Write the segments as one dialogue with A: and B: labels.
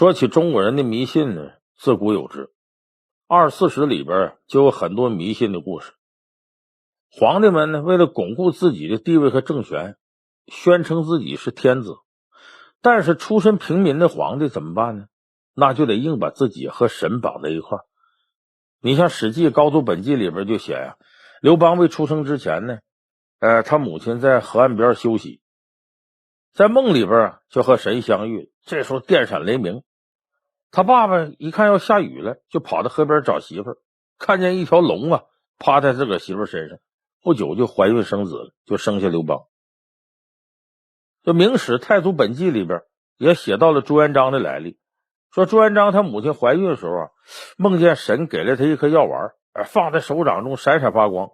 A: 说起中国人的迷信呢，自古有之，二十四史里边就有很多迷信的故事。皇帝们呢，为了巩固自己的地位和政权，宣称自己是天子，但是出身平民的皇帝怎么办呢？那就得硬把自己和神绑在一块儿。你像《史记·高祖本纪》里边就写呀，刘邦未出生之前呢，他母亲在河岸边休息，在梦里边就和神相遇，这时候电闪雷鸣，他爸爸一看要下雨了，就跑到河边找媳妇儿，看见一条龙啊趴在自个儿媳妇儿身上，不久就怀孕生子了，就生下刘邦。这《明史·太祖本纪》里边也写到了朱元璋的来历，说朱元璋他母亲怀孕的时候啊，梦见神给了他一颗药丸，放在手掌中闪闪发光，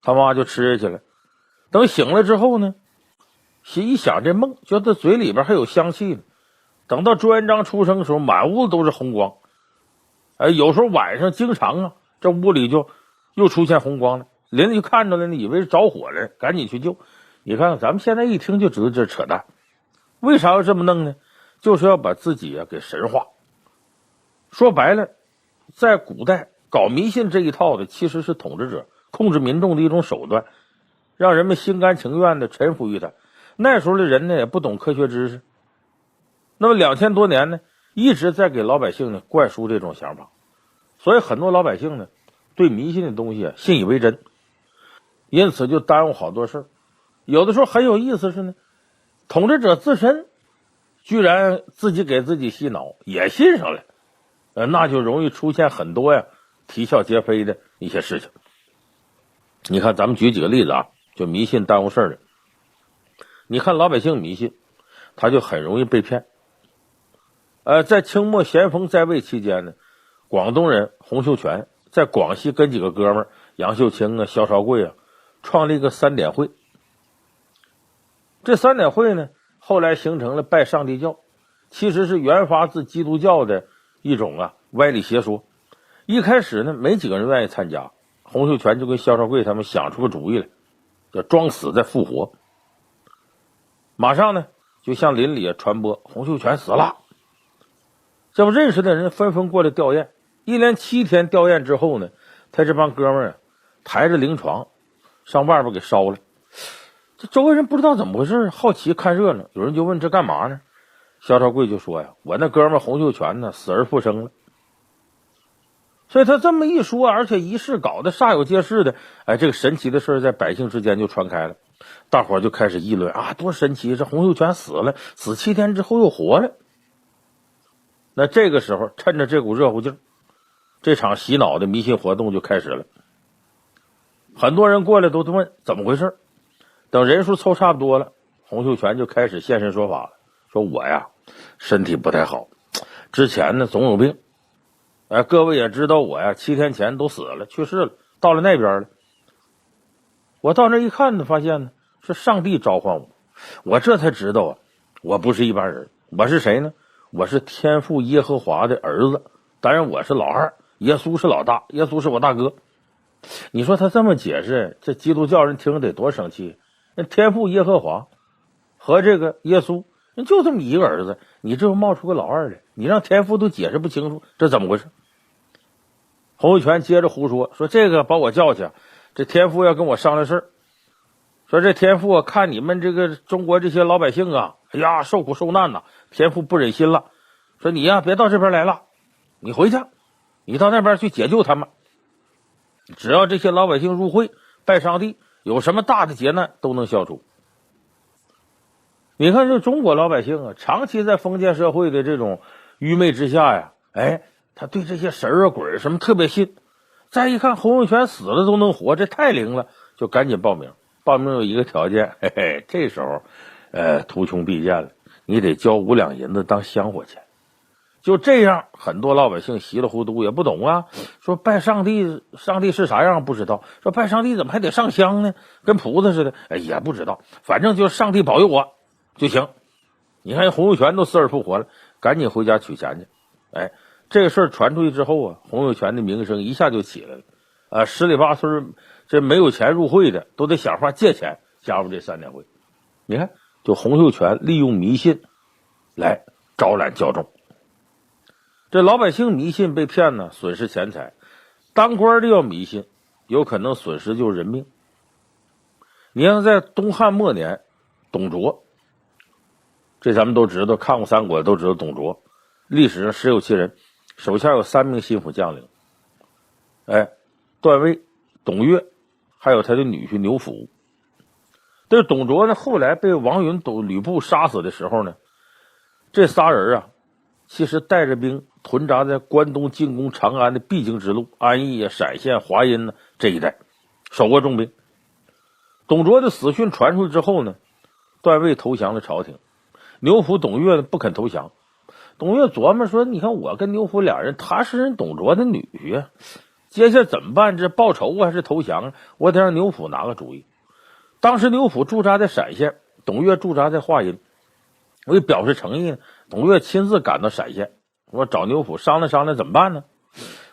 A: 他妈就吃下去了。等醒了之后呢，一想这梦，觉得嘴里边还有香气呢。等到朱元璋出生的时候，满屋子都是红光。有时候晚上经常啊，这屋里就又出现红光了，邻居看着了呢，以为是着火了，赶紧去救。你看咱们现在一听就知道这扯淡。为啥要这么弄呢？就是要把自己给神化。说白了，在古代搞迷信这一套的其实是统治者控制民众的一种手段，让人们心甘情愿的臣服于他。那时候的人呢也不懂科学知识，那么2000多年呢，一直在给老百姓呢灌输这种想法，所以很多老百姓呢对迷信的东西信以为真，因此就耽误好多事儿。有的时候很有意思是呢，统治者自身居然自己给自己洗脑，也信上了，那就容易出现很多啼笑皆非的一些事情。你看咱们举几个例子啊，就迷信耽误事儿的。你看老百姓迷信，他就很容易被骗。在清末咸丰在位期间呢，广东人洪秀全在广西跟几个哥们儿杨秀清啊、萧绍贵啊，创立一个3点会。这3点会呢，后来形成了拜上帝教，其实是源发自基督教的一种歪理邪说。一开始呢，没几个人愿意参加，洪秀全就跟萧绍贵他们想出个主意来，叫装死再复活。马上呢，就向邻里传播洪秀全死了。这不认识的人纷纷过来吊唁，一连7天吊唁之后呢，他这帮哥们儿抬着灵床上外边给烧了。这周围人不知道怎么回事，好奇看热闹，有人就问这干嘛呢？萧绍贵就说呀，我那哥们儿洪秀全呢死而复生了。所以他这么一说，而且仪式搞得煞有介事的，这个神奇的事在百姓之间就传开了，大伙儿就开始议论啊，多神奇，这洪秀全死了，死7天之后又活了。那这个时候趁着这股热乎劲儿，这场洗脑的迷信活动就开始了。很多人过来都问怎么回事，等人数凑差不多了，洪秀全就开始现身说法了，说我身体不太好，之前呢总有病，各位也知道我7天前都死了，去世了，到了那边了。我到那一看呢，发现呢是上帝召唤我，我这才知道我不是一般人，我是谁呢？我是天父耶和华的儿子，当然我是老二，耶稣是老大，耶稣是我大哥。你说他这么解释，这基督教人听得多生气。那天父耶和华和这个耶稣就这么一个儿子，你这又冒出个老二来，你让天父都解释不清楚，这怎么回事？洪秀全接着胡说，说这个把我叫去，这天父要跟我商量事儿，说这天父看你们这个中国这些老百姓受苦受难呐，天父不忍心了，说你别到这边来了，你回去，你到那边去解救他们，只要这些老百姓入会拜上帝，有什么大的劫难都能消除。你看这中国老百姓长期在封建社会的这种愚昧之下他对这些神鬼什么特别信。再一看洪秀全死了都能活，这太灵了，就赶紧报名。报名有一个条件，这时候图穷匕见了，你得交5两银子当香火钱。就这样，很多老百姓稀里糊涂也不懂说拜上帝，上帝是啥样不知道，说拜上帝怎么还得上香呢？跟菩萨似的，也不知道，反正就是上帝保佑我就行。你看洪秀全都死而复活了，赶紧回家取钱去。这个事儿传出去之后洪秀全的名声一下就起来了。十里八村这没有钱入会的都得想法借钱加入这3点会。你看，就洪秀全利用迷信来招揽教众。这老百姓迷信被骗呢，损失钱财；当官的要迷信，有可能损失就是人命。你像在东汉末年，董卓，这咱们都知道，看过三国都知道董卓，历史上实有其人，手下有3名心腹将领，段位、董越，还有他的女婿牛辅。这董卓呢，后来被王允、吕布杀死的时候呢，这仨人啊，其实带着兵屯扎在关东进攻长安的必经之路，安邑啊、陕县、华阴呢这一带，守过重兵。董卓的死讯传出之后呢，段位投降了朝廷，牛辅、董越呢不肯投降。董越琢磨说：“你看我跟牛辅俩人，他是人董卓的女婿，接下来怎么办？这报仇还是投降？我得让牛辅拿个主意。”当时牛辅驻扎在陕县，董越驻扎在华阴。为表示诚意呢，董越亲自赶到陕县，我找牛辅商量商量怎么办呢？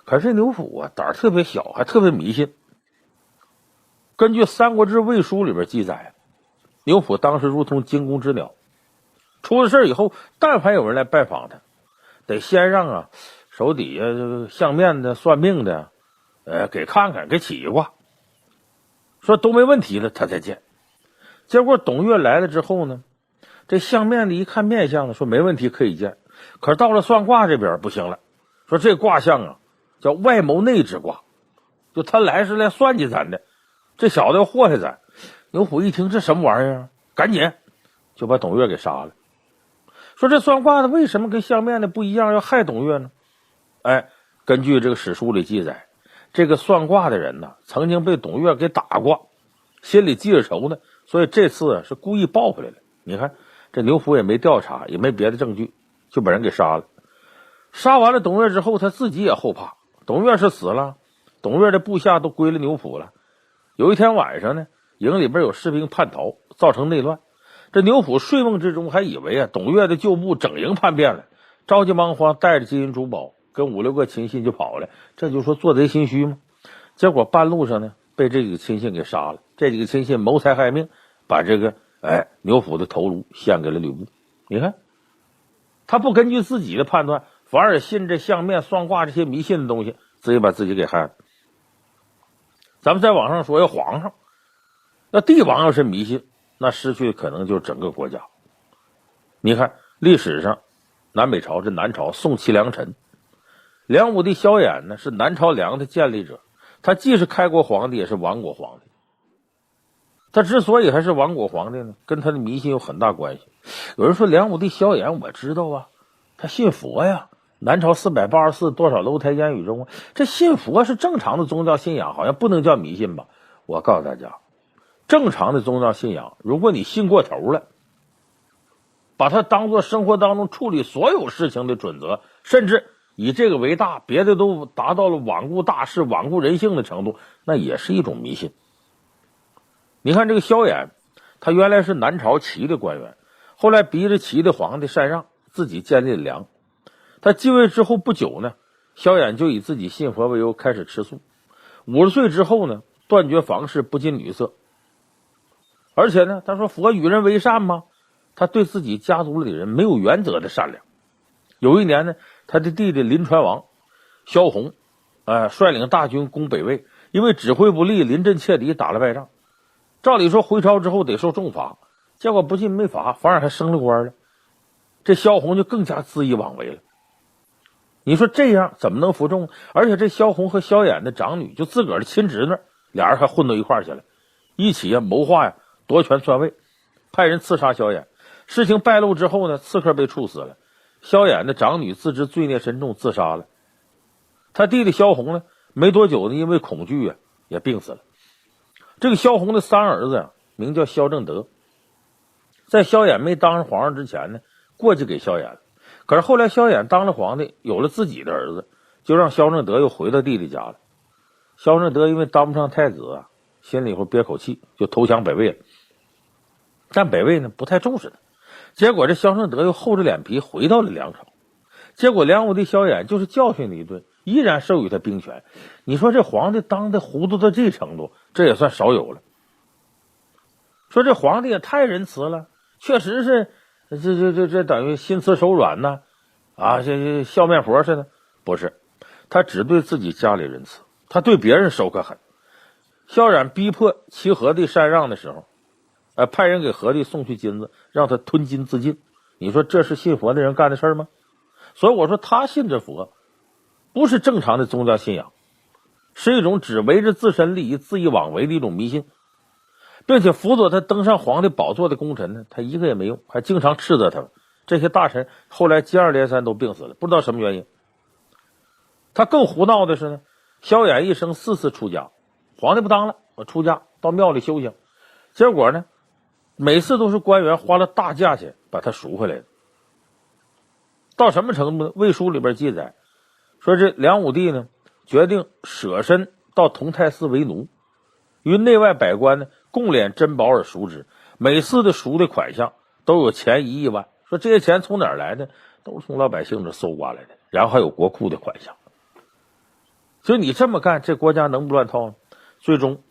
A: 可是牛辅啊，胆儿特别小，还特别迷信。根据《三国志魏书》里边记载，牛辅当时如同惊弓之鸟，出了事以后，但凡有人来拜访他，得先让手底下相面的、算命的，给看看，给起一卦，说都没问题了，他再见。结果董越来了之后呢，这相面的一看面相呢，说没问题可以见。可是到了算卦这边不行了，说这卦象叫外谋内之卦，就他来是来算计咱的，这小子要祸害咱。牛辅一听这什么玩意儿，赶紧就把董越给杀了。说这算卦的为什么跟相面的不一样，要害董越呢？根据这个史书里记载，这个算卦的人呢，曾经被董越给打过，心里记着仇呢，所以这次是故意报回来了。你看这牛辅也没调查，也没别的证据，就把人给杀了。杀完了董越之后，他自己也后怕，董越是死了，董越的部下都归了牛辅了。有一天晚上呢，营里边有士兵叛逃，造成内乱。这牛辅睡梦之中还以为董越的旧部整营叛变了，着急忙慌带着金银珠宝跟5、6个亲信就跑了，这就说做贼心虚吗？结果半路上呢，被这几个亲信给杀了。这几个亲信谋财害命，把这个牛辅的头颅献给了吕布。你看他不根据自己的判断，反而信这相面算卦这些迷信的东西，自己把自己给害了。咱们在网上说要皇上，那帝王要是迷信，那失去可能就是整个国家。你看历史上南北朝，这南朝宋齐梁陈，梁武帝萧衍呢是南朝梁的建立者，他既是开国皇帝也是亡国皇帝。他之所以还是亡国皇帝呢，跟他的迷信有很大关系。有人说梁武帝萧衍我知道啊，他信佛呀，南朝484多少楼台烟雨中，这信佛是正常的宗教信仰，好像不能叫迷信吧？我告诉大家，正常的宗教信仰，如果你信过头了，把它当作生活当中处理所有事情的准则，甚至以这个为大，别的都达到了罔顾大事、罔顾人性的程度，那也是一种迷信。你看这个萧衍，他原来是南朝齐的官员，后来逼着齐的皇帝禅让，自己建立了梁。他继位之后不久呢，萧衍就以自己信佛为由开始吃素。50岁之后呢，断绝房事，不近女色。而且呢，他说佛与人为善吗？他对自己家族里的人没有原则的善良。有一年呢，他的弟弟临川王萧红率领大军攻北魏，因为指挥不力，临阵切敌，打了败仗。照理说回朝之后得受重罚，结果不仅没罚，反而还升了官了。这萧红就更加恣意妄为了。你说这样怎么能服众？而且这萧红和萧衍的长女，就自个儿的亲侄女，俩人还混到一块儿去了，一起谋划夺权篡位，派人刺杀萧衍。事情败露之后呢，刺客被处死了，萧衍的长女自知罪孽深重，自杀了。他弟弟萧红呢，没多久呢，因为恐惧也病死了。这个萧红的3儿子名叫萧正德，在萧衍没当上皇上之前呢，过继给萧衍了。可是后来萧衍当了皇帝，有了自己的儿子，就让萧正德又回到弟弟家了。萧正德因为当不上太子心里会憋口气，就投降北魏了。但北魏呢不太重视他，结果这萧正德又厚着脸皮回到了梁朝。结果梁武帝萧衍就是教训了一顿，依然授予他兵权。你说这皇帝当的糊涂到这程度，这也算少有了。说这皇帝也太仁慈了，确实是这等于心慈手软呢，啊，这笑面婆似的，不是，他只对自己家里仁慈，他对别人手可狠。萧冉逼迫齐和帝禅让的时候，派人给和帝送去金子，让他吞金自尽。你说这是信佛的人干的事吗？所以我说他信这佛，不是正常的宗教信仰，是一种只围着自身利益恣意妄为的一种迷信，并且辅佐他登上皇帝宝座的功臣呢，他一个也没用，还经常斥责他们。这些大臣后来接二连三都病死了，不知道什么原因。他更胡闹的是呢，萧衍一生4次出家，皇帝不当了，我出家到庙里修行，结果呢，每次都是官员花了大价钱把他赎回来的。到什么程度呢？魏书里边记载说，这梁武帝呢决定舍身到同泰寺为奴，于内外百官呢共敛珍宝而赎之，每次的赎的款项都有钱1亿万。说这些钱从哪儿来的？都是从老百姓这搜刮来的，然后还有国库的款项。所以你这么干，这国家能不乱套吗？最终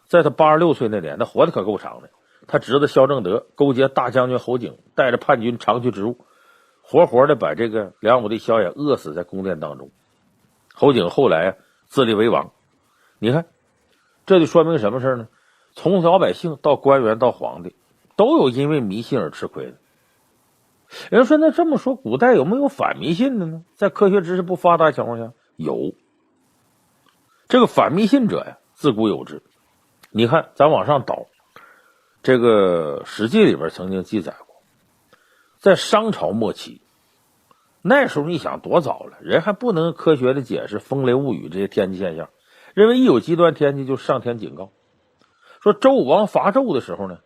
A: 在他86岁那年，他活得可够长的，他侄子萧正德勾结大将军侯景，带着叛军长驱直入，活活的把这个梁武帝萧衍饿死在宫殿当中。侯景后来自立为王。你看这就说明什么事呢？从老百姓到官员到皇帝，都有因为迷信而吃亏的。人说那这么说，古代有没有反迷信的呢？在科学知识不发达情况下，有。这个反迷信者呀，自古有之。你看咱往上倒，这个《史记》里边曾经记载过，在商朝末期，那时候你想多早了，人还不能科学的解释风雷雾雨这些天气现象，认为一有极端天气就上天警告。说周武王伐纣的时候呢，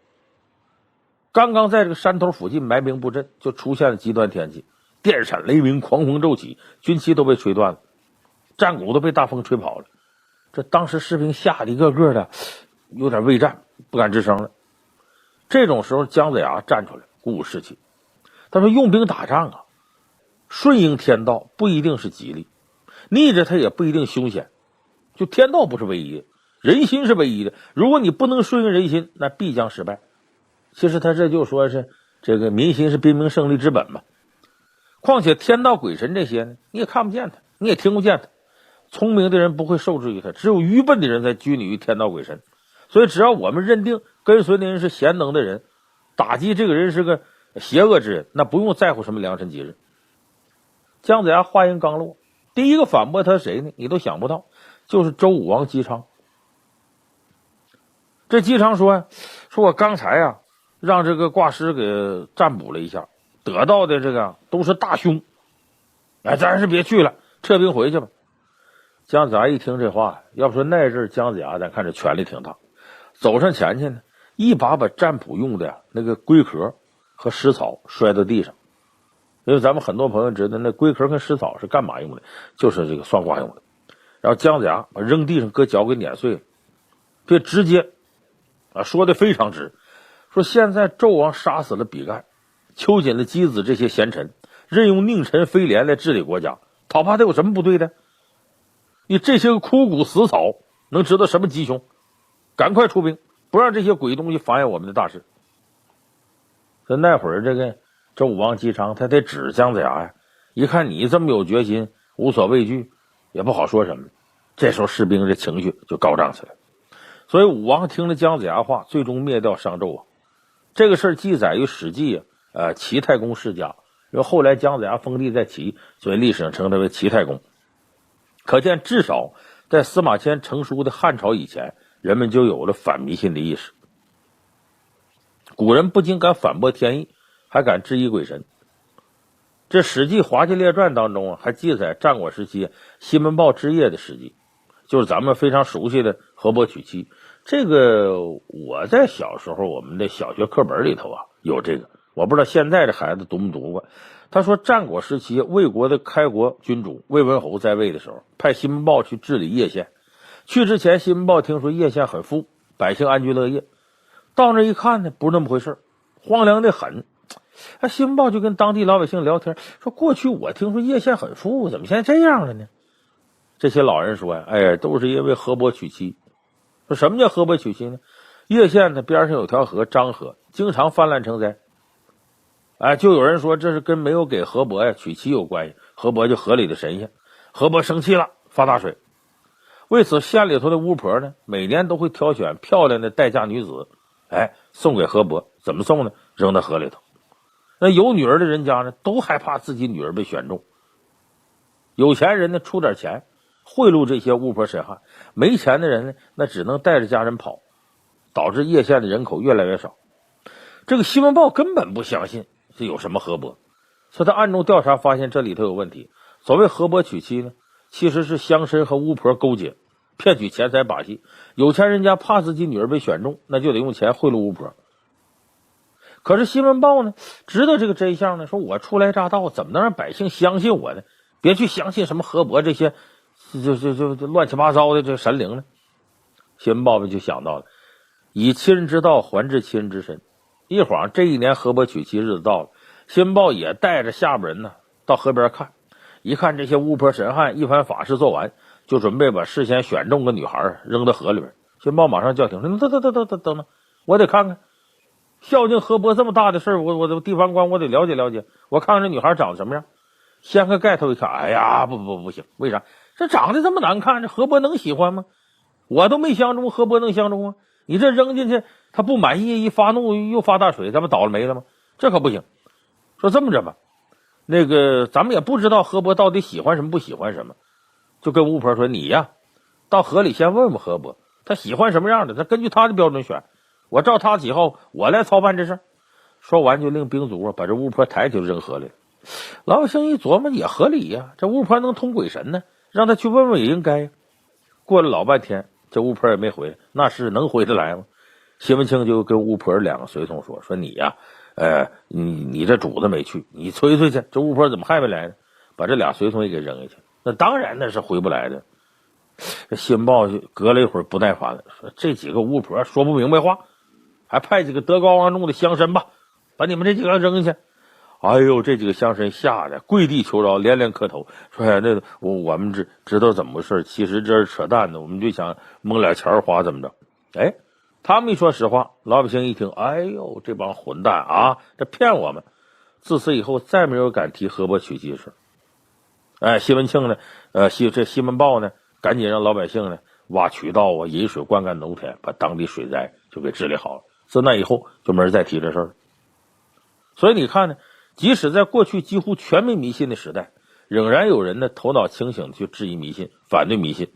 A: 刚刚在这个山头附近埋兵布阵，就出现了极端天气，电闪雷鸣，狂风骤起，军旗都被吹断了，战鼓都被大风吹跑了。这当时士兵吓得一个个的有点畏战，不敢吱声了。这种时候姜子牙站出来鼓舞士气，他说用兵打仗啊，顺应天道不一定是吉利，逆着他也不一定凶险，就天道不是唯一的，人心是唯一的，如果你不能顺应人心，那必将失败。其实他这就说是这个民心是兵兵胜利之本嘛。况且天道鬼神这些呢，你也看不见他，你也听不见他，聪明的人不会受制于他，只有愚笨的人才拘泥于天道鬼神。所以只要我们认定跟随的人是贤能的人，打击这个人是个邪恶之人，那不用在乎什么良辰吉日。姜子牙话音刚落，第一个反驳他谁呢？你都想不到，就是周武王姬昌。这姬昌说我刚才啊让这个挂师给占卜了一下，得到的这个都是大凶，咱还是别去了，撤兵回去吧。姜子牙一听这话，要不说那阵姜子牙咱看着权力挺大，走上前去呢，一把占卜用的那个龟壳和石草摔到地上。因为咱们很多朋友知道那龟壳跟石草是干嘛用的，就是这个算卦用的。然后姜子牙把扔地上搁脚给碾碎了，这直接说的非常直，说现在纣王杀死了比干、秋瑾的箕子这些贤臣，任用佞臣飞廉来治理国家，讨怕他有什么不对的？你这些个枯骨死草能知道什么吉凶？赶快出兵，不让这些鬼东西妨碍我们的大事。所以那会儿这个周武王姬昌他得指姜子牙呀，一看你这么有决心，无所畏惧，也不好说什么。这时候士兵这情绪就高涨起来。所以武王听了姜子牙话，最终灭掉商纣王。这个事儿记载于《史记》齐太公世家，因为后来姜子牙封地在齐，所以历史上称他为齐太公。可见至少在司马迁成书的汉朝以前，人们就有了反迷信的意识。古人不仅敢反驳天意，还敢质疑鬼神。这《史记·滑稽列传》当中还记载战国时期西门豹之夜的事迹，就是咱们非常熟悉的河伯娶妻。这个我在小时候我们的小学课本里头有这个，我不知道现在的孩子读没读过。他说战国时期魏国的开国君主魏文侯在位的时候，派西门豹去治理叶县。去之前西门豹听说叶县很富，百姓安居乐业，到那一看呢，不是那么回事，荒凉的很。西门豹就跟当地老百姓聊天，说过去我听说叶县很富，怎么现在这样了呢？这些老人说都是因为河伯娶妻。说什么叫河伯娶妻呢？叶县的边上有条河漳河，经常泛滥成灾。就有人说这是跟没有给河伯娶妻有关系，河伯就河里的神仙。河伯生气了，发大水。为此，县里头的巫婆呢，每年都会挑选漂亮的待嫁女子，送给河伯。怎么送呢？扔到河里头。那有女儿的人家呢，都害怕自己女儿被选中。有钱人呢，出点钱贿赂这些巫婆神汉；没钱的人呢，那只能带着家人跑，导致叶县的人口越来越少。这个新闻报根本不相信是有什么河伯，所以他暗中调查，发现这里头有问题。所谓河伯娶妻呢，其实是乡绅和巫婆勾结，骗取钱财把戏。有钱人家怕自己女儿被选中，那就得用钱贿赂巫婆。可是新闻报呢，知道这个真相呢，说我初来乍到，怎么能让百姓相信我呢？别去相信什么河伯这些就乱七八糟的这神灵呢。新闻报就想到了，以其人之道还治其人之身。一晃这一年河伯娶妻日子到了，新闻报也带着下边人呢到河边看。一看这些巫婆神汉一番法事做完，就准备把事先选中个女孩扔到河里边。新闻报马上叫停，说等，我得看看孝敬河伯这么大的事，我的地方官我得了解了解，我看看这女孩长得什么样。掀开盖头一看，哎呀，不行，为啥？这长得这么难看，这河伯能喜欢吗？我都没相中，河伯能相中吗？你这扔进去，他不满意，一发怒又发大水，咱们倒了霉了吗？这可不行。说这么着吧，那个咱们也不知道河伯到底喜欢什么不喜欢什么，就跟巫婆说，你呀到河里先问问河伯，他喜欢什么样的，他根据他的标准选，我照他喜好，我来操办这事。说完就令兵卒把这巫婆抬起扔河里。老百姓一琢磨也合理呀，这巫婆能通鬼神呢，让他去问问也应该呀。过了老半天，这巫婆也没回来，那是能回得来吗？西门庆就跟巫婆两个随从说你呀，你这主子没去，你催催去，这巫婆怎么还没来呢？把这俩随从也给扔下去。那当然那是回不来的。这新报就隔了一会儿不耐烦了，说这几个巫婆说不明白话，还派几个德高望重的乡绅吧，把你们这几个扔下去。哎呦，这几个乡绅吓得跪地求饶，连连磕头，说我们知道怎么回事，其实这是扯淡的，我们就想蒙点钱花，怎么着？他们一说实话，老百姓一听，哎呦，这帮混蛋啊，这骗我们！自此以后，再没有敢提河伯娶妻事。西门庆呢，西门豹呢，赶紧让老百姓呢挖渠道啊，引水灌溉农田，把当地水灾就给治理好了。自那以后，就没人再提这事儿了。所以你看呢，即使在过去几乎全没迷信的时代，仍然有人呢头脑清醒的去质疑迷信，反对迷信。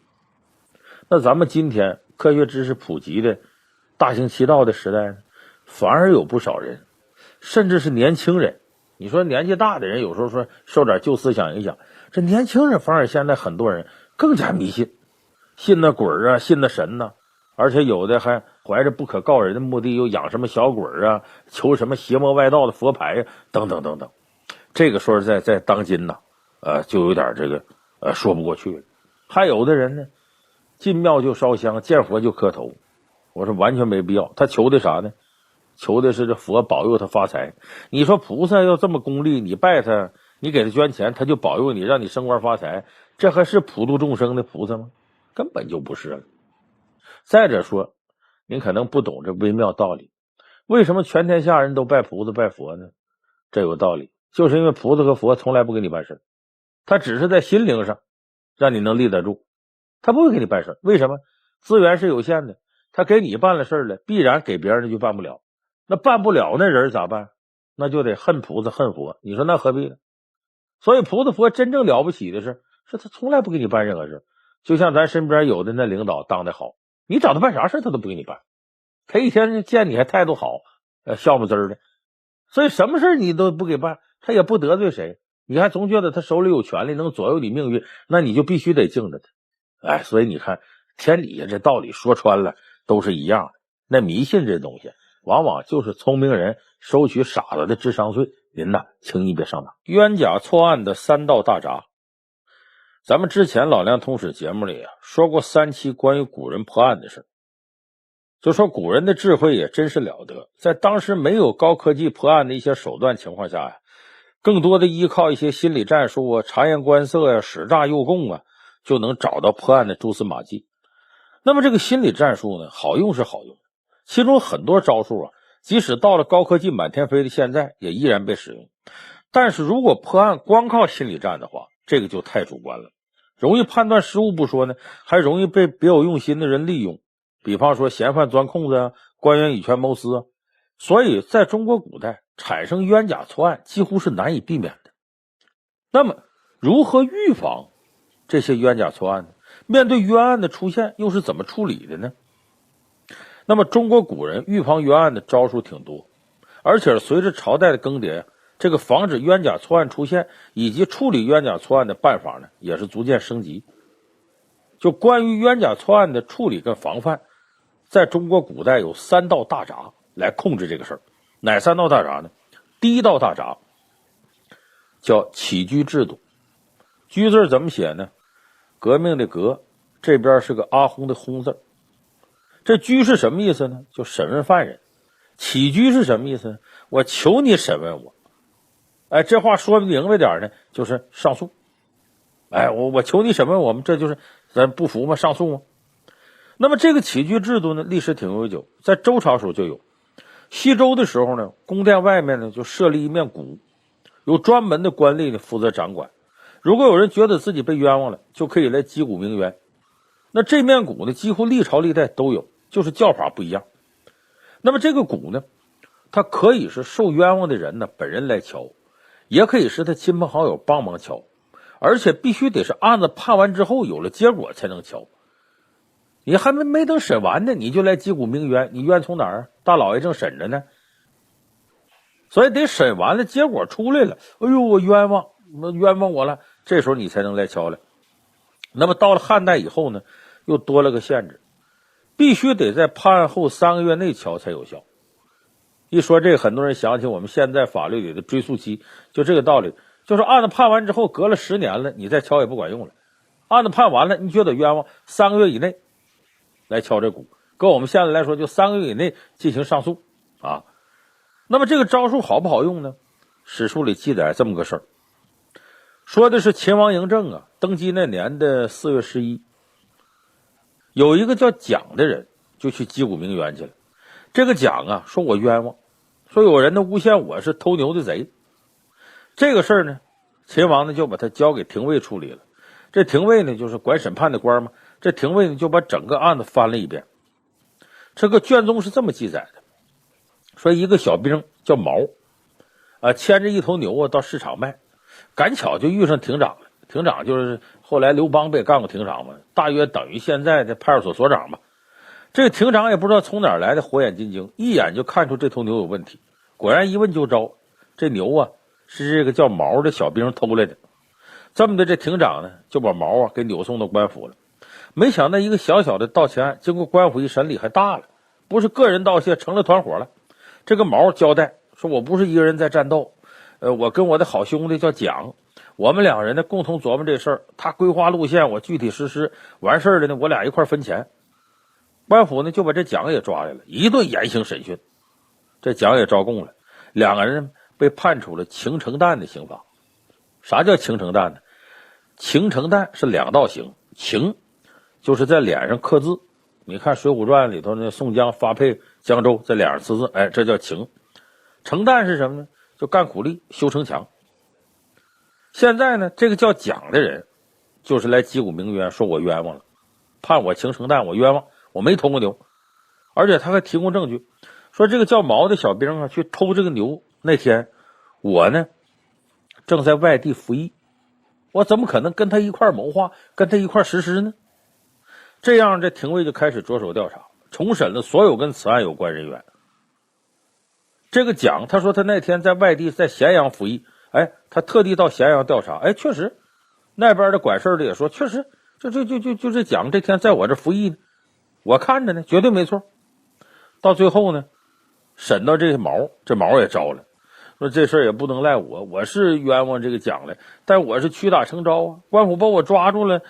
A: 那咱们今天科学知识普及的大行其道的时代呢，反而有不少人，甚至是年轻人。你说年纪大的人有时候说受点旧思想影响，这年轻人反而现在很多人更加迷信，信那鬼啊，信那神呐，而且有的还怀着不可告人的目的，又养什么小鬼啊，求什么邪魔外道的佛牌呀，等等等等。这个说实在，在当今呢，就有点这个说不过去了。还有的人呢，进庙就烧香，见佛就磕头，我说完全没必要。他求的啥呢？求的是这佛保佑他发财。你说菩萨要这么功利，你拜他，你给他捐钱，他就保佑你，让你升官发财，这还是普度众生的菩萨吗？根本就不是了。再者说，您可能不懂这微妙道理，为什么全天下人都拜菩萨拜佛呢？这有道理，就是因为菩萨和佛从来不给你办事，他只是在心灵上让你能立得住，他不会给你办事。为什么？资源是有限的，他给你办了事了，必然给别人就办不了。那办不了那人咋办？那就得恨菩萨恨佛，你说那何必呢？所以菩萨佛真正了不起的是他从来不给你办任何事。就像咱身边有的那领导当得好，你找他办啥事他都不给你办，他一天见你还态度好，笑么滋儿的，所以什么事你都不给办，他也不得罪谁，你还总觉得他手里有权利能左右你命运，那你就必须得敬着他。所以你看天底下这道理说穿了都是一样的。那迷信这东西往往就是聪明人收取傻子的智商税，您呐轻易别上当。冤假错案的三道大闸，咱们之前老梁通史节目里说过3期关于古人破案的事，就说古人的智慧也真是了得，在当时没有高科技破案的一些手段情况下更多的依靠一些心理战术啊、察言观色呀、使诈诱供啊，就能找到破案的蛛丝马迹。那么这个心理战术呢，好用是好用，其中很多招数即使到了高科技满天飞的现在，也依然被使用。但是如果破案光靠心理战的话，这个就太主观了，容易判断失误不说呢，还容易被别有用心的人利用，比方说嫌犯钻空子啊，官员以权谋私啊。所以在中国古代产生冤假错案几乎是难以避免的。那么如何预防这些冤假错案呢？面对冤案的出现又是怎么处理的呢？那么中国古人预防冤案的招数挺多，而且随着朝代的更迭，这个防止冤假错案出现以及处理冤假错案的办法呢，也是逐渐升级。就关于冤假错案的处理跟防范，在中国古代有3道大闸来控制这个事儿。哪3道大闸呢？第一道大闸叫起居制度。居字怎么写呢？革命的革，这边是个阿轰的轰字。这居是什么意思呢？就审问犯人。起居是什么意思呢？我求你审问我。哎，这话说明白点呢，就是上诉。哎，我求你审问我们，这就是咱不服吗？上诉吗？那么这个起居制度呢，历史挺悠久，在周朝时候就有。西周的时候呢，宫殿外面呢就设立一面鼓，由专门的官吏呢负责掌管。如果有人觉得自己被冤枉了，就可以来击鼓鸣冤。那这面鼓呢，几乎历朝历代都有，就是叫法不一样。那么这个鼓呢，它可以是受冤枉的人呢本人来敲，也可以是他亲朋好友帮忙敲，而且必须得是案子判完之后有了结果才能敲。你还没等审完呢，你就来击鼓鸣冤，你冤从哪儿？大老爷正审着呢，所以得审完了，结果出来了，哎呦，我冤枉我了，这时候你才能来敲了。那么到了汉代以后呢，又多了个限制，必须得在判案后3个月内敲才有效。一说这个，很多人想起我们现在法律里的追诉期，就这个道理，就是案子判完之后隔了10年了，你再敲也不管用了。案子判完了，你觉得冤枉，3个月以内来敲这鼓。搁我们现在来说，就3个月以内进行上诉啊。那么这个招数好不好用呢？史书里记载这么个事儿，说的是秦王嬴政啊，登基那年的4月11，有一个叫蒋的人就去击鼓鸣冤去了。这个蒋啊，说我冤枉，说有人呢诬陷我是偷牛的贼。这个事儿呢，秦王呢就把他交给廷尉处理了。这廷尉呢就是管审判的官嘛，这廷尉呢就把整个案子翻了一遍。这个卷宗是这么记载的，说一个小兵叫毛牵着一头牛啊到市场卖，赶巧就遇上庭长了。庭长就是后来刘邦不也干过庭长嘛，大约等于现在的派出所所长吧。这个庭长也不知道从哪儿来的火眼金睛，一眼就看出这头牛有问题，果然一问就着，这牛啊是这个叫毛的小兵偷来的。这么的，这庭长呢就把毛啊给扭送到官府了。没想到一个小小的盗窃案，经过官府一审理还大了，不是个人盗窃，成了团伙了。这个毛交代说，我不是一个人在战斗，我跟我的好兄弟叫蒋，我们2人呢共同琢磨这事儿，他规划路线，我具体实施，完事儿了呢，我俩一块分钱。官府呢就把这蒋也抓来了，一顿严刑审讯。这蒋也招供了，2个人被判处了情成弹的刑罚。啥叫情成弹呢？情成弹是2道刑，情就是在脸上刻字，你看《水浒传》里头那宋江发配江州，在脸上刺字，哎，这叫情。成弹是什么呢？就干苦力，修城墙。现在呢，这个叫蒋的人就是来击鼓鸣冤，说我冤枉了，判我情成弹，我冤枉，我没偷过牛。而且他还提供证据，说这个叫毛的小兵啊去偷这个牛那天，我呢正在外地服役，我怎么可能跟他一块谋划，跟他一块实施呢？这样这廷尉就开始着手调查，重审了所有跟此案有关人员。这个蒋他说他那天在外地在咸阳服役，哎，他特地到咸阳调查，哎，确实那边的管事的也说，确实就这蒋这天在我这服役呢，我看着呢，绝对没错。到最后呢，审到这毛，这毛也招了，说这事儿也不能赖我，我是冤枉这个蒋了，但我是屈打成招啊，官府把我抓住了，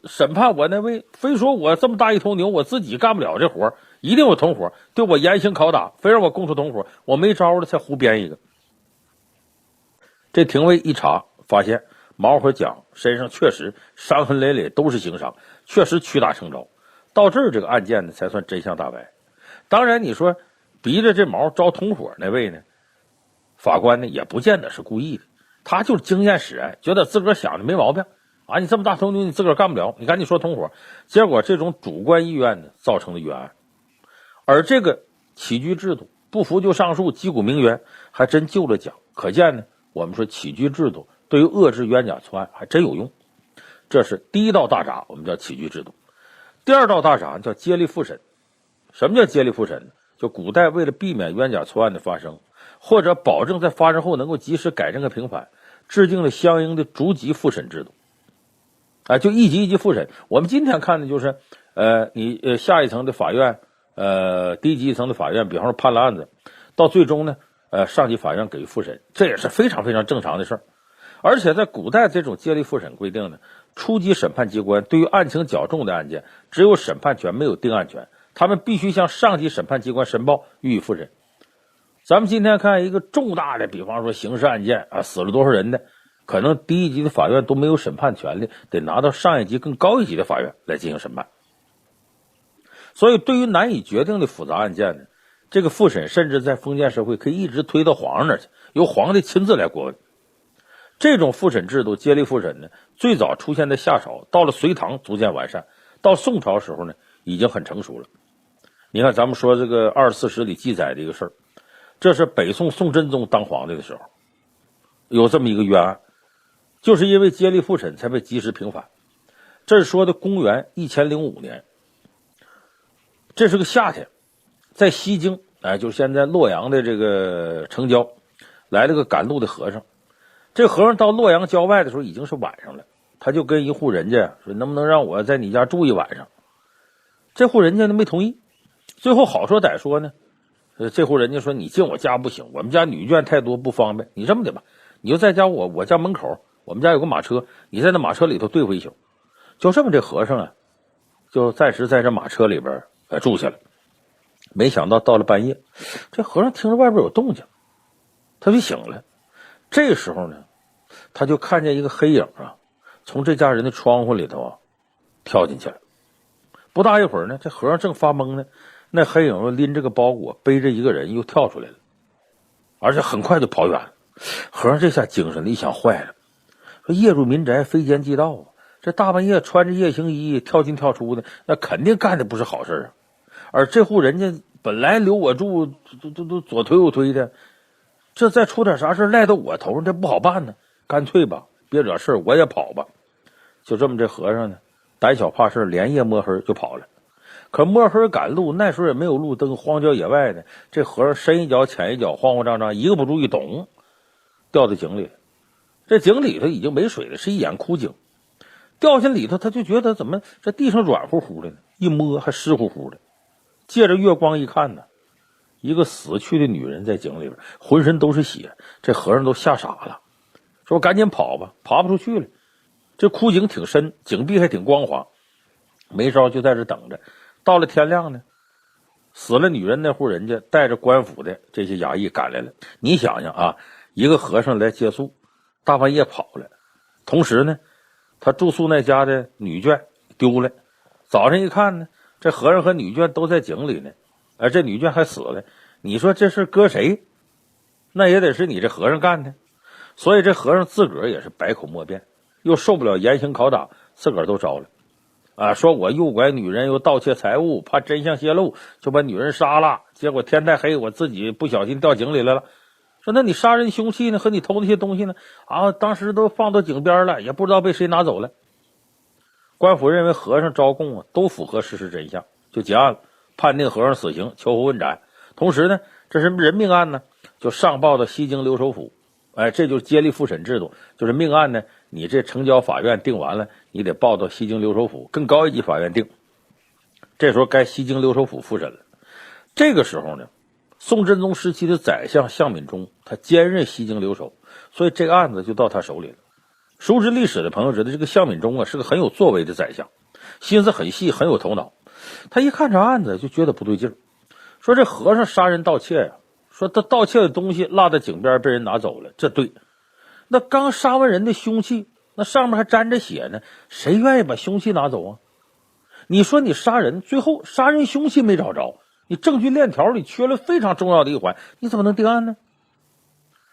A: 审判我那位非说我这么大一头牛我自己干不了这活，一定有同伙对我严刑拷打，非让我供出同伙，我没招了才胡编一个。这廷尉一查发现毛和蒋身上确实伤痕累累，都是刑伤，确实屈打成招。到这儿这个案件呢才算真相大白。当然你说逼着这毛招同伙那位呢，法官呢也不见得是故意的，他就是经验使然，觉得自个儿想的没毛病啊，你这么大头牛你自个儿干不了，你赶紧说同伙。结果这种主观意愿呢造成的冤案。而这个起居制度不服就上诉，击鼓鸣冤，还真救了蒋。可见呢，我们说起居制度对于遏制冤假错案还真有用。这是第一道大闸，我们叫起居制度。第二道大闸叫接力复审。什么叫接力复审呢？就古代为了避免冤假错案的发生，或者保证在发生后能够及时改正和平反，制定了相应的逐级复审制度。就一级一级复审。我们今天看的就是你下一层的法院，低级一层的法院，比方说判了案子，到最终呢上级法院给予复审，这也是非常非常正常的事儿。而且在古代这种接力复审规定呢，初级审判机关对于案情较重的案件只有审判权没有定案权，他们必须向上级审判机关申报予以复审。咱们今天看一个重大的，比方说刑事案件死了多少人的，可能低一级的法院都没有审判权利，得拿到上一级更高一级的法院来进行审判。所以对于难以决定的复杂案件呢，这个复审甚至在封建社会可以一直推到皇上那儿去，由皇帝亲自来过问。这种复审制度接力复审呢，最早出现在夏朝，到了隋唐逐渐完善，到宋朝时候呢已经很成熟了。你看咱们说这个《二十四史》里记载的一个事儿，这是北宋宋真宗当皇帝的时候有这么一个冤案，就是因为接力复审才被及时平反。这是说的公元1005年，这是个夏天，在西京就是现在洛阳的这个城郊，来了个赶路的和尚。这和尚到洛阳郊外的时候已经是晚上了，他就跟一户人家说，能不能让我在你家住一晚上。这户人家呢没同意，最后好说歹说呢，这户人家说，你进我家不行，我们家女眷太多不方便，你这么的吧，你就在家我家门口，我们家有个马车，你在那马车里头对付一宿。就这么这和尚就暂时在这马车里边住下了。没想到到了半夜，这和尚听着外边有动静，他就醒了。这时候呢，他就看见一个黑影从这家人的窗户里头跳进去了。不大一会儿呢，这和尚正发懵呢，那黑影又拎着个包裹，背着一个人又跳出来了，而且很快就跑远了。和尚这下精神了，一想坏了，说夜入民宅，非奸即盗这大半夜穿着夜行衣跳进跳出的，那肯定干的不是好事而这户人家本来留我住，都左推右推的，这再出点啥事赖到我头上，这不好办呢。干脆吧，别惹事我也跑吧。就这么这和尚呢，胆小怕事，连夜摸黑就跑了。可摸黑赶路，那时候也没有路灯，荒郊野外的，这和尚深一脚浅一脚，慌慌张张，一个不注意，咚，掉到井里了。这井里头已经没水了，是一眼枯井。掉进里头，他就觉得怎么这地上软乎乎的呢？一摸还湿乎乎的。借着月光一看呢，一个死去的女人在井里边，浑身都是血。这和尚都吓傻了，说赶紧跑吧，爬不出去了。这枯井挺深，井壁还挺光滑，没招就在这等着。到了天亮呢，死了女人那户人家带着官府的这些衙役赶来了。你想想一个和尚来借宿，大半夜跑了，同时呢他住宿那家的女眷丢了。早上一看呢，这和尚和女眷都在井里呢，而这女眷还死了。你说这事搁谁？那也得是你这和尚干的。所以这和尚自个儿也是百口莫辩，又受不了严刑拷打，自个儿都招了说我诱拐女人又盗窃财物，怕真相泄露，就把女人杀了，结果天太黑，我自己不小心掉井里来了。说那你杀人凶器呢，和你偷那些东西呢当时都放到井边了，也不知道被谁拿走了。官府认为和尚招供都符合事实真相，就结案了，判定和尚死刑，秋后问斩。同时呢，这是人命案呢，就上报到西京留守府。这就是接力复审制度，就是命案呢，你这城郊法院定完了，你得报到西京留守府，更高一级法院定。这时候该西京留守府复审了。这个时候呢，宋真宗时期的宰相向敏中，他兼任西京留守，所以这个案子就到他手里了。熟知历史的朋友知道，这个向敏中是个很有作为的宰相，心思很细，很有头脑。他一看这案子就觉得不对劲儿，说这和尚杀人盗窃说他盗窃的东西落在井边被人拿走了，这对。那刚杀完人的凶器，那上面还沾着血呢，谁愿意把凶器拿走你说你杀人，最后杀人凶器没找着，你证据链条里缺了非常重要的一环，你怎么能定案呢？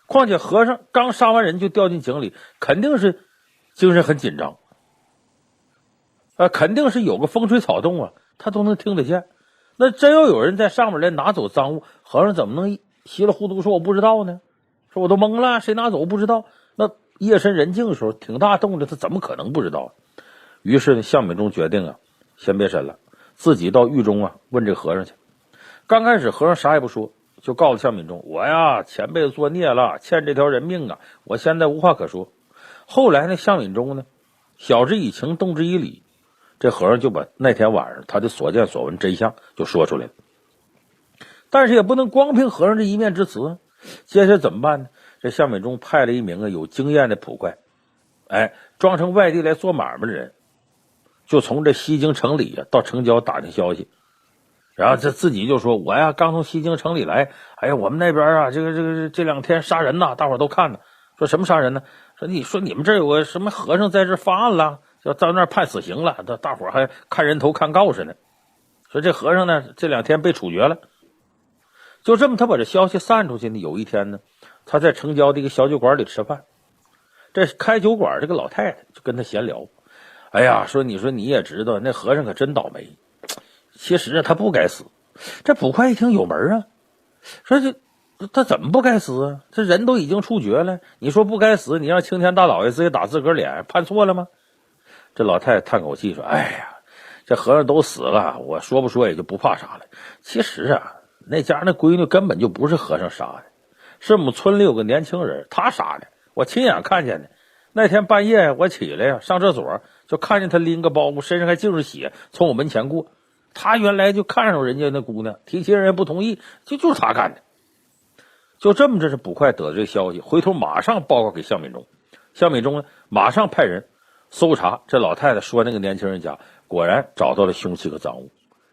A: 况且和尚刚杀完人就掉进井里，肯定是精神很紧张，肯定是有个风吹草动啊，他都能听得见。那真要有人在上面来拿走赃物，和尚怎么能稀里糊涂说我不知道呢？说我都懵了，谁拿走我不知道？那夜深人静的时候，挺大动静，他怎么可能不知道？于是呢，向敏中决定啊，先别审了，自己到狱中啊问这和尚去。刚开始和尚啥也不说，就告诉向敏中，我呀前辈子作孽了，欠这条人命啊，我现在无话可说。后来呢，向敏中呢晓之以情，动之以理，这和尚就把那天晚上他的所见所闻真相就说出来了。但是也不能光凭和尚这一面之词，接下来怎么办呢？这向敏中派了一名有经验的捕快，装成外地来做买卖的人，就从这西京城里到城郊打听消息，然后这自己就说，我呀刚从西京城里来，我们那边啊这两天杀人呐，大伙都看呢。说什么杀人呢？说你们这有个什么和尚在这发案了，要到那儿判死刑了，大伙还看人头看告示呢。说这和尚呢这两天被处决了。就这么他把这消息散出去呢，有一天呢，他在城郊的一个小酒馆里吃饭，这开酒馆这个老太太就跟他闲聊，说你也知道那和尚可真倒霉，其实他不该死。这捕快一听有门啊，说他怎么不该死啊？这人都已经处决了，你说不该死，你让青天大老爷自己打自个儿脸，判错了吗？这老太太叹口气说，这和尚都死了，我说不说也就不怕啥了。其实啊，那家那闺女根本就不是和尚杀的，是我们村里有个年轻人他杀的，我亲眼看见的。那天半夜我起来呀上厕所，就看见他拎个包袱，身上还净是血，从我门前过。他原来就看上人家那姑娘，提亲人也不同意，就是他干的。就这么着是捕快得这消息，回头马上报告给向敏中。向敏中呢马上派人搜查这老太太说那个年轻人家，果然找到了凶器和赃物，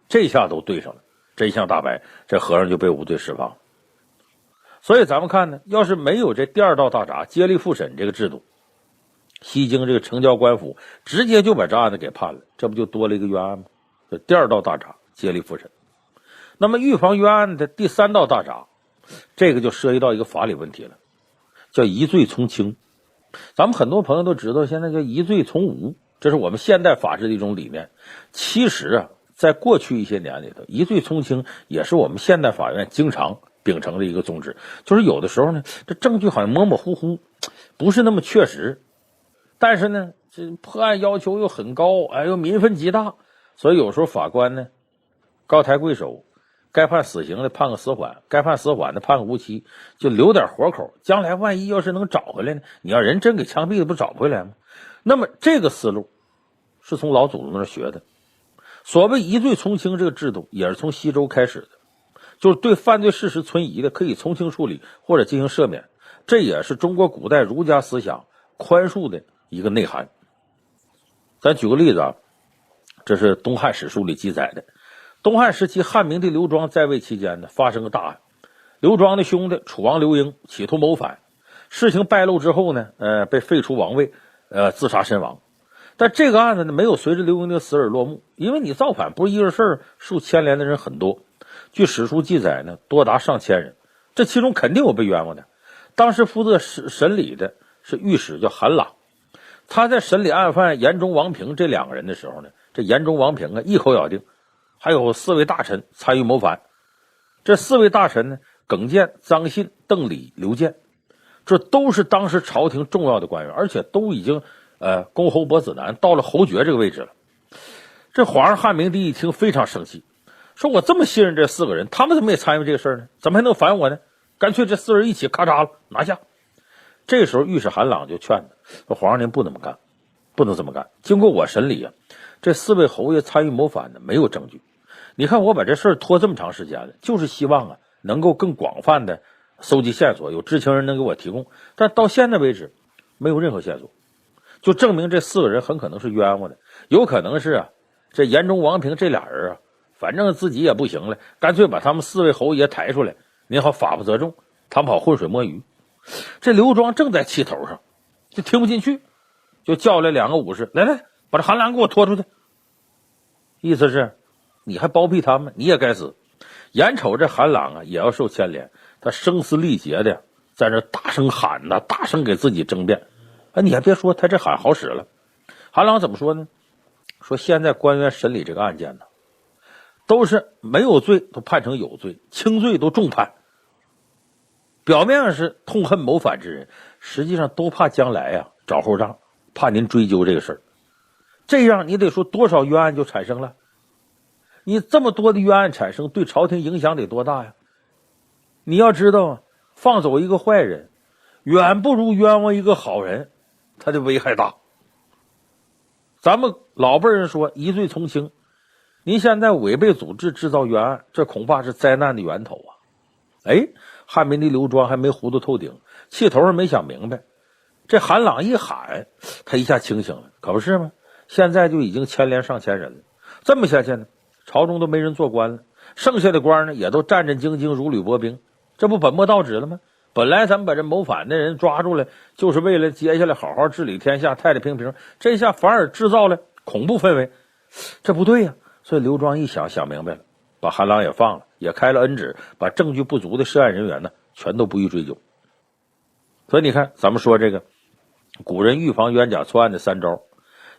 A: 这下都对上了，真相大白，这和尚就被无罪释放。所以咱们看呢，要是没有这第二道大闸接力复审这个制度，西京这个城郊官府直接就把这案子给判了，这不就多了一个冤案吗？这第二道大闸接力复审。那么预防冤案的第三道大闸，这个就涉及到一个法理问题了，叫疑罪从轻。咱们很多朋友都知道现在叫疑罪从无，这是我们现代法治的一种理念。其实啊，在过去一些年里头，疑罪从轻也是我们现代法院经常秉承的一个宗旨。就是有的时候呢，这证据好像模模糊糊，不是那么确实，但是呢这破案要求又很高，又民愤极大，所以有时候法官呢高抬贵手，该判死刑的判个死缓，该判死缓的判个无期，就留点活口，将来万一要是能找回来呢，你要人真给枪毙了不找不回来吗？那么这个思路是从老祖宗那儿学的。所谓疑罪从轻这个制度也是从西周开始的，就是对犯罪事实存疑的可以从轻处理或者进行赦免，这也是中国古代儒家思想宽恕的一个内涵。咱举个例子啊，这是东汉史书里记载的。东汉时期，汉明帝刘庄在位期间呢，发生个大案。刘庄的兄弟楚王刘英企图谋反，事情败露之后呢，被废除王位，自杀身亡。但这个案子呢，没有随着刘英的死而落幕，因为你造反不是一个事儿，受牵连的人很多。据史书记载呢，多达上千人，这其中肯定有被冤枉的。当时负责审理的是御史叫韩朗，他在审理案犯严中、王平这两个人的时候呢，这严中、王平啊一口咬定还有4位大臣参与谋反。这4位大臣呢，耿健、臧信、邓礼、刘建，这都是当时朝廷重要的官员，而且都已经公侯伯子男，到了侯爵这个位置了。这皇上汉明帝一听非常生气，说我这么信任这4个人，他们怎么也参与这个事儿呢？怎么还能反我呢？干脆这4人一起咔嚓了拿下。这时候御史韩朗就劝他说，皇上您不能这么干，不能这么干。经过我审理啊，这4位侯爷参与谋反的没有证据。你看我把这事儿拖这么长时间了，就是希望啊能够更广泛的搜集线索，有知情人能给我提供，但到现在为止没有任何线索，就证明这4个人很可能是冤枉的。有可能是啊这严中、王平这俩人啊，反正自己也不行了，干脆把他们4位侯爷抬出来，您好法不责众，他们好浑水摸鱼。这刘庄正在气头上，就听不进去，就叫来2个武士，来把这韩兰给我拖出去。意思是你还包庇他们，你也该死。眼瞅这韩朗啊也要受牵连，他声嘶力竭的在那大声喊呐，大声给自己争辩。你还别说，他这喊好使了。韩朗怎么说呢？说现在官员审理这个案件呢，都是没有罪都判成有罪，轻罪都重判。表面上是痛恨谋反之人，实际上都怕将来呀找后账，怕您追究这个事儿。这样你得说多少冤案就产生了？你这么多的冤案产生，对朝廷影响得多大呀？你要知道啊，放走一个坏人，远不如冤枉一个好人，他的危害大。咱们老辈人说疑罪从轻，您现在违背组织制造冤案，这恐怕是灾难的源头啊！汉民的刘庄还没糊涂透顶，气头上没想明白。这韩朗一喊，他一下清醒了，可不是吗？现在就已经牵连上千人了，这么下去呢，朝中都没人做官了，剩下的官呢也都战战兢兢如履薄冰，这不本末倒置了吗？本来咱们把这谋反的人抓住了，就是为了接下来好好治理天下，太太平平，这下反而制造了恐怖氛围，这不对呀。所以刘庄一想明白了，把韩朗也放了，也开了恩旨，把证据不足的涉案人员呢全都不予追究。所以你看，咱们说这个古人预防冤假错案的三招，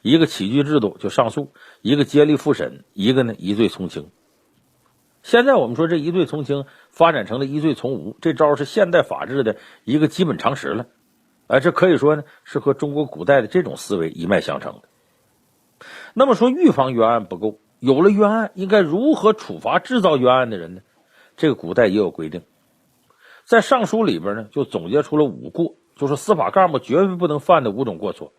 A: 一个起居制度就上诉，一个接力复审，一个呢疑罪从轻。现在我们说这疑罪从轻发展成了疑罪从无，这招是现代法治的一个基本常识了。这可以说呢是和中国古代的这种思维一脉相承的。那么说预防冤案不够，有了冤案应该如何处罚制造冤案的人呢？这个古代也有规定，在尚书里边呢就总结出了5过，就是司法干部绝对不能犯的5种过错：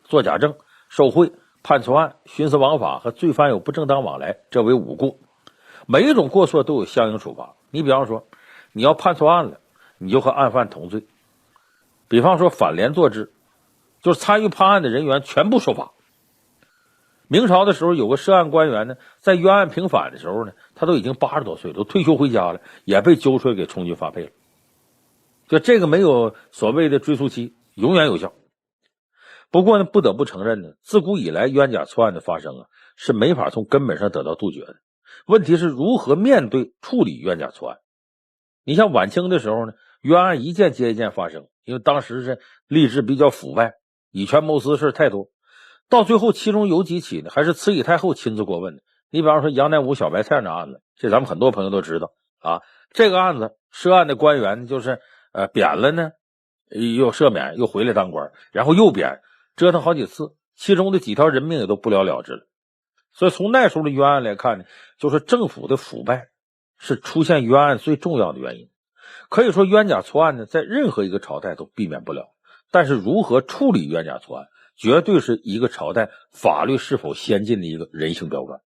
A: 作假证、受贿、叛错案、徇私枉法和罪犯有不正当往来，这为5过。每一种过错都有相应处罚。你比方说你要判错案了，你就和案犯同罪。比方说反连坐之，就是参与判案的人员全部受罚。明朝的时候有个涉案官员呢，在冤案平反的时候呢，他都已经80多岁，都退休回家了，也被揪出来给充军发配了。就这个没有所谓的追诉期，永远有效。不过呢，不得不承认呢，自古以来冤假错案的发生啊，是没法从根本上得到杜绝的。问题是如何面对处理冤假错案。你像晚清的时候呢，冤案一件接一件发生，因为当时是吏治比较腐败，以权谋私事太多，到最后其中有几起呢还是慈禧太后亲自过问的。你比方说杨乃武小白菜那案子，这咱们很多朋友都知道啊。这个案子涉案的官员就是贬了呢，又赦免，又回来当官，然后又贬，折腾好几次，其中的几条人命也都不了了之了。所以从那时候的冤案来看呢，就是政府的腐败是出现冤案最重要的原因。可以说冤假错案呢，在任何一个朝代都避免不了，但是如何处理冤假错案，绝对是一个朝代法律是否先进的一个人性标杆。